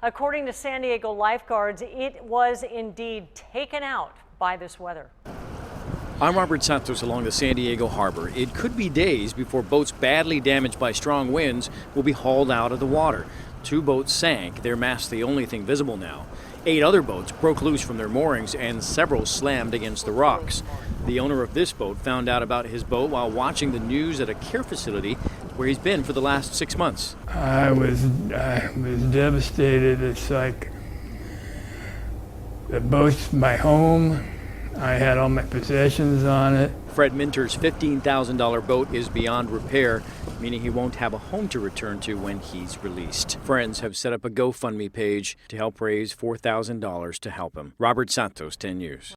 According to San Diego lifeguards, it was indeed taken out by this weather. I'm Robert Santos along the San Diego harbor. It could be days before boats badly damaged by strong winds will be hauled out of the water. 2 boats sank, their masts the only thing visible now. 8 other boats broke loose from their moorings and several slammed against the rocks. The owner of this boat found out about his boat while watching the news at a care facility where he's been for the last 6 months. I was devastated. It's like the boat's my home. I had all my possessions on it. Fred Minter's $15,000 boat is beyond repair, meaning he won't have a home to return to when he's released. Friends have set up a GoFundMe page to help raise $4,000 to help him. Robert Santos, 10 News.